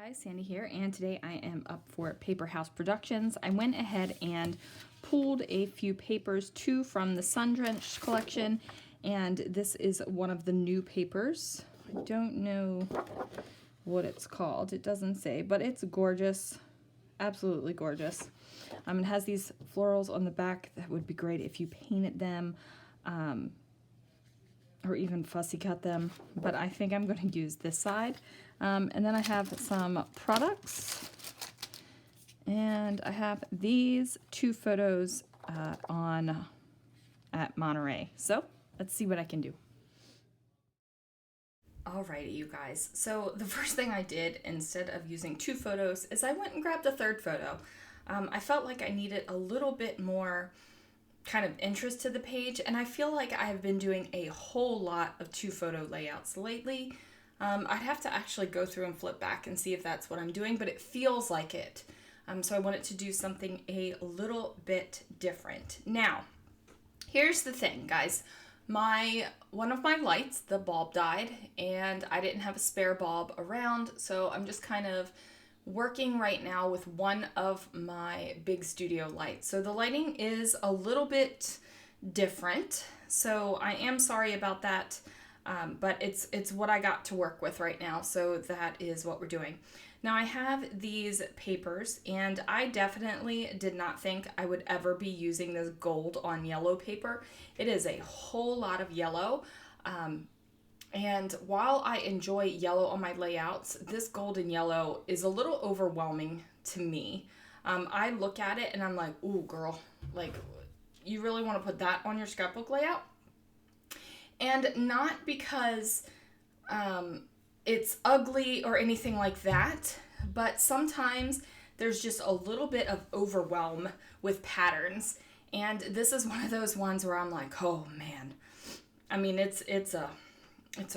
Guys, Sandy here, and today I am up for Paper House Productions. I went ahead and pulled a few papers, two from the Sun Drenched collection, and this is one of the new papers. I don't know what it's called. It doesn't say, but it's gorgeous. Absolutely gorgeous. It has these florals on the back. That would be great if you painted them. Or even fussy cut them, but I think I'm going to use this side. And then I have some products, and I have these two photos at Monterey. So let's see what I can do. Alrighty, you guys. So the first thing I did, instead of using two photos, is I went and grabbed a third photo. I felt like I needed a little bit more kind of interest to the page, and I feel like I've been doing a whole lot of two photo layouts lately. I'd have to actually go through and flip back and see if that's what I'm doing, but it feels like it. So I wanted to do something a little bit different. Now, here's the thing, guys. One of my lights, the bulb died, and I didn't have a spare bulb around, so I'm just kind of working right now with one of my big studio lights. So the lighting is a little bit different, so I am sorry about that, but it's what I got to work with right now, so that is what we're doing. Now I have these papers, and I definitely did not think I would ever be using this gold on yellow paper. It is a whole lot of yellow. And while I enjoy yellow on my layouts, this golden yellow is a little overwhelming to me. I look at it and I'm like, ooh, girl, like, you really want to put that on your scrapbook layout? And not because it's ugly or anything like that, but sometimes there's just a little bit of overwhelm with patterns. And this is one of those ones where I'm like, oh man. I mean, it's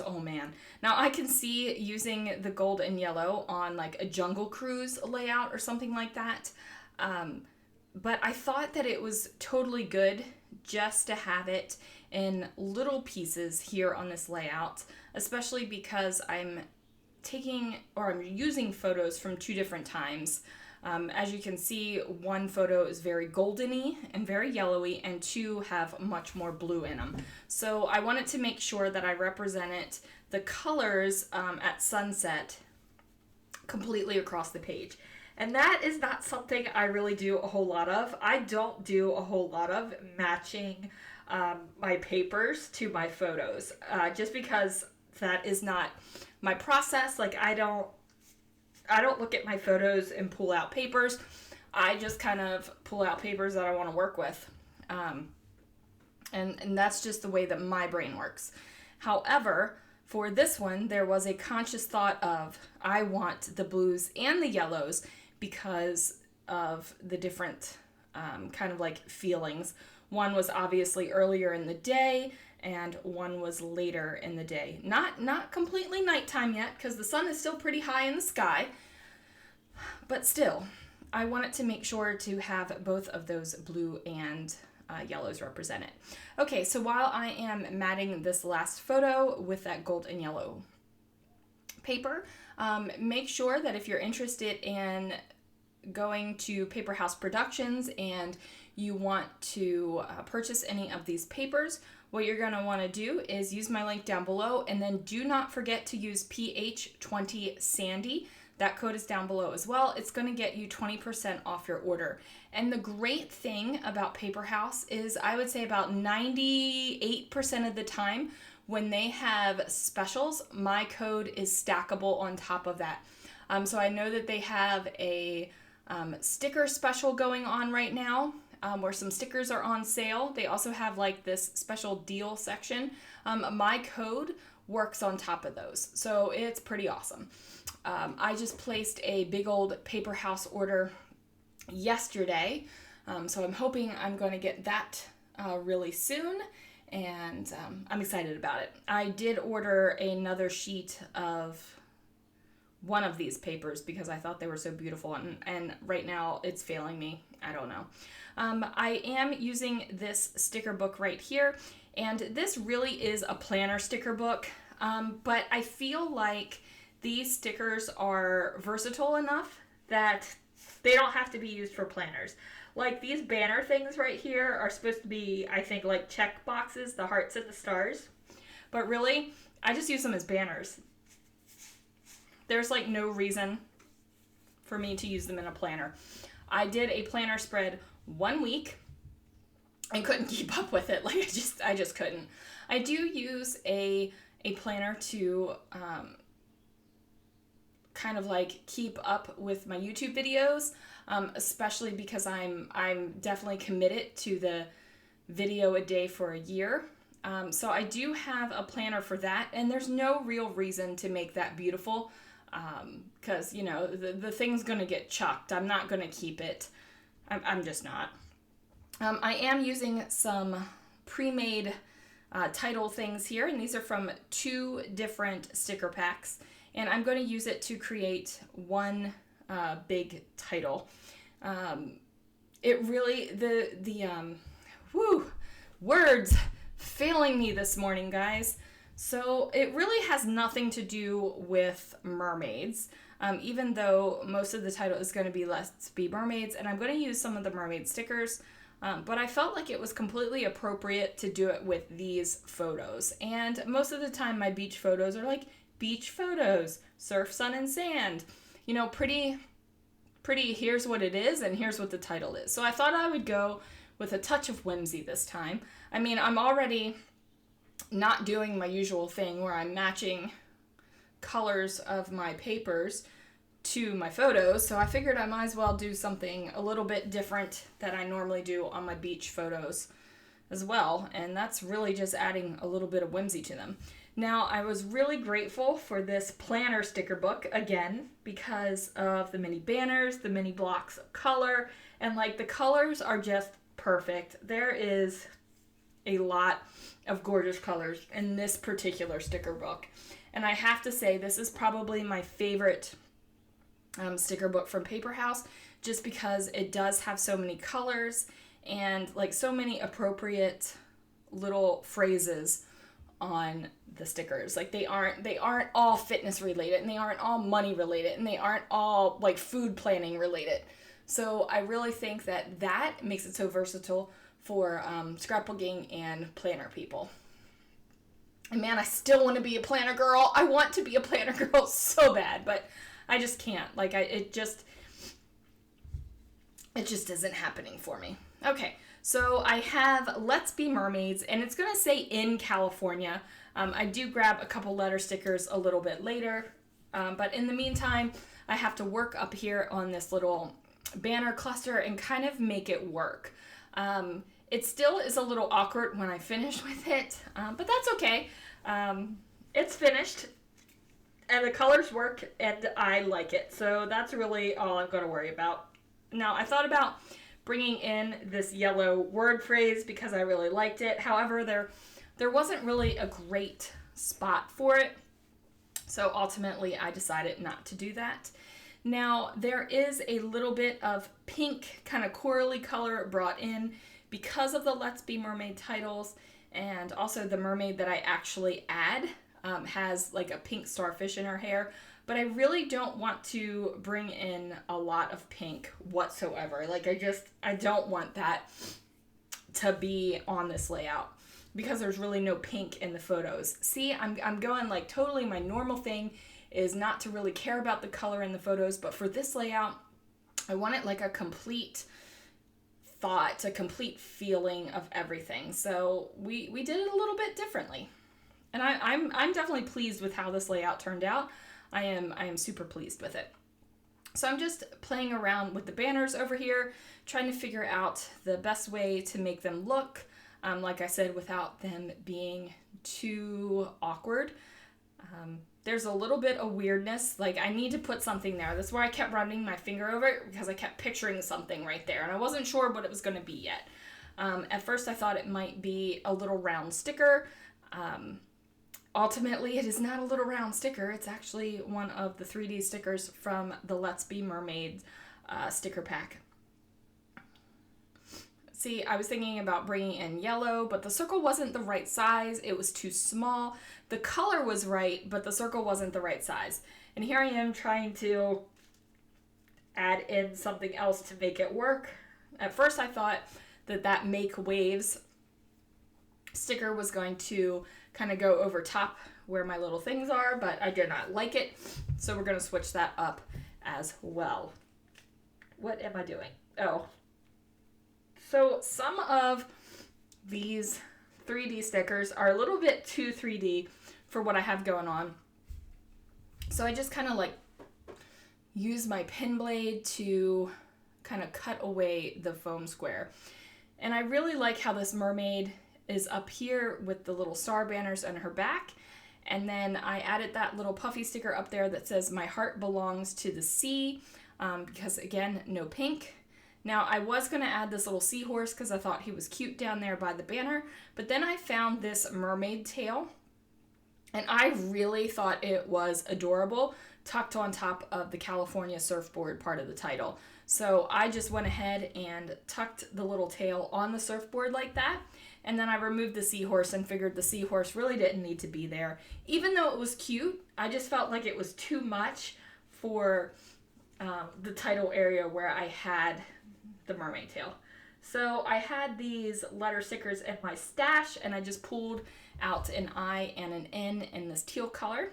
oh man. Now I can see using the gold and yellow on like a Jungle Cruise layout or something like that. But I thought that it was totally good just to have it in little pieces here on this layout, especially because I'm using photos from two different times. As you can see, one photo is very golden-y and very yellowy, and two have much more blue in them. So I wanted to make sure that I represented the colors at sunset completely across the page. And that is not something I really do a whole lot of. I don't do a whole lot of matching my papers to my photos, just because that is not my process. Like, I don't look at my photos and pull out papers. I just kind of pull out papers that I want to work with. And that's just the way that my brain works. However, for this one, there was a conscious thought of, I want the blues and the yellows because of the different kind of like feelings. One was obviously earlier in the day, and one was later in the day. Not completely nighttime yet, because the sun is still pretty high in the sky, but still, I wanted to make sure to have both of those blue and yellows represented. Okay, so while I am matting this last photo with that gold and yellow paper, make sure that if you're interested in going to Paper House Productions and you want to purchase any of these papers, what you're going to want to do is use my link down below, and then do not forget to use PH20 Sandy. That code is down below as well. It's going to get you 20% off your order. And the great thing about Paper House is, I would say about 98% of the time when they have specials, my code is stackable on top of that. So I know that they have a sticker special going on right now, where some stickers are on sale. They also have like this special deal section. My code works on top of those, so it's pretty awesome. I just placed a big old Paper House order yesterday, so I'm hoping I'm going to get that really soon, and I'm excited about it. I did order another sheet of one of these papers because I thought they were so beautiful, and right now it's failing me. I don't know. I am using this sticker book right here, and this really is a planner sticker book, but I feel like these stickers are versatile enough that They don't have to be used for planners. Like these banner things right here are supposed to be, I think, like check boxes, the hearts and the stars. but really, I just use them as banners. There's like no reason for me to use them in a planner. I did a planner spread 1 week and couldn't keep up with it. Like I just couldn't. I do use a planner to kind of like keep up with my YouTube videos, especially because I'm definitely committed to the video a day for a year. So I do have a planner for that, and there's no real reason to make that beautiful, because you know the thing's gonna get chucked. I'm not gonna keep it. I'm just not. I am using some pre-made title things here, and these are from 2 different sticker packs, and I'm going to use it to create one big title. It really, words failing me this morning, guys. So it really has nothing to do with mermaids, even though most of the title is going to be Let's Be Mermaids, and I'm going to use some of the mermaid stickers. But I felt like it was completely appropriate to do it with these photos. And most of the time my beach photos are like beach photos, surf, sun, and sand. You know, pretty, here's what it is and here's what the title is. So I thought I would go with a touch of whimsy this time. I mean, I'm already not doing my usual thing where I'm matching colors of my papers to my photos, so I figured I might as well do something a little bit different that I normally do on my beach photos as well, and that's really just adding a little bit of whimsy to them. Now, I was really grateful for this planner sticker book, again, because of the mini banners, the mini blocks of color, and like the colors are just perfect. There is a lot of gorgeous colors in this particular sticker book, and I have to say this is probably my favorite sticker book from Paper House, just because it does have so many colors and like so many appropriate little phrases on the stickers. Like they aren't all fitness related, and they aren't all money related, and they aren't all like food planning related. So I really think that makes it so versatile for scrapbooking and planner people. And man, I still want to be a planner girl. I want to be a planner girl so bad, but I just can't. Like it just isn't happening for me. Okay, so I have Let's Be Mermaids, and it's gonna say in California. I do grab a couple letter stickers a little bit later, but in the meantime, I have to work up here on this little banner cluster and kind of make it work. It still is a little awkward when I finish with it, but that's okay. It's finished. And the colors work, and I like it. So that's really all I'm going to worry about. Now, I thought about bringing in this yellow word phrase because I really liked it. However, there wasn't really a great spot for it. So ultimately, I decided not to do that. Now, there is a little bit of pink, kind of corally color brought in because of the Let's Be Mermaid titles, and also the mermaid that I actually add has like a pink starfish in her hair, but I really don't want to bring in a lot of pink whatsoever. Like I don't want that to be on this layout because there's really no pink in the photos. See, I'm going like totally my normal thing is not to really care about the color in the photos, but for this layout, I want it like a complete thought, a complete feeling of everything. So we did it a little bit differently. And I'm definitely pleased with how this layout turned out. I am super pleased with it. So I'm just playing around with the banners over here, trying to figure out the best way to make them look, like I said, without them being too awkward. There's a little bit of weirdness, like I need to put something there. That's where I kept running my finger over it because I kept picturing something right there, and I wasn't sure what it was going to be yet. At first I thought it might be a little round sticker. Ultimately, it is not a little round sticker. It's actually one of the 3D stickers from the Let's Be Mermaids sticker pack. See, I was thinking about bringing in yellow, but the circle wasn't the right size. It was too small. The color was right, but the circle wasn't the right size. And here I am trying to add in something else to make it work. At first I thought that Make Waves sticker was going to kind of go over top where my little things are, but I did not like it. So we're going to switch that up as well. What am I doing? Oh. So some of these 3D stickers are a little bit too 3D for what I have going on. So I just kind of like use my pen blade to kind of cut away the foam square. And I really like how this mermaid is up here with the little star banners on her back. And then I added that little puffy sticker up there that says my heart belongs to the sea, because again, no pink. Now I was going to add this little seahorse because I thought he was cute down there by the banner, but then I found this mermaid tail and I really thought it was adorable, tucked on top of the California surfboard part of the title. So I just went ahead and tucked the little tail on the surfboard like that. And then I removed the seahorse and figured the seahorse really didn't need to be there. Even though it was cute, I just felt like it was too much for the title area where I had the mermaid tail. So I had these letter stickers in my stash and I just pulled out an I and an N in this teal color.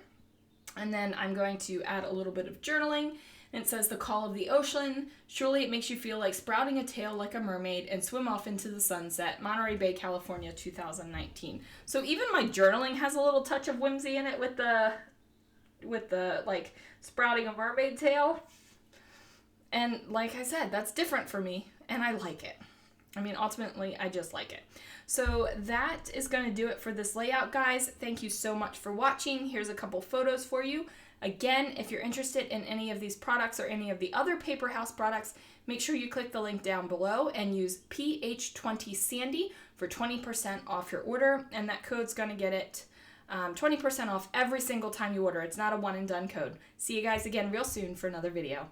And then I'm going to add a little bit of journaling. And it says, the call of the ocean. Surely it makes you feel like sprouting a tail like a mermaid and swim off into the sunset. Monterey Bay, California, 2019. So even my journaling has a little touch of whimsy in it with the like sprouting a mermaid tail. And like I said, that's different for me and I like it. I mean, ultimately, I just like it. So that is going to do it for this layout, guys. Thank you so much for watching. Here's a couple photos for you. Again, if you're interested in any of these products or any of the other Paper House products, make sure you click the link down below and use PH20Sandy for 20% off your order. And that code's going to get it 20% off every single time you order. It's not a one and done code. See you guys again real soon for another video.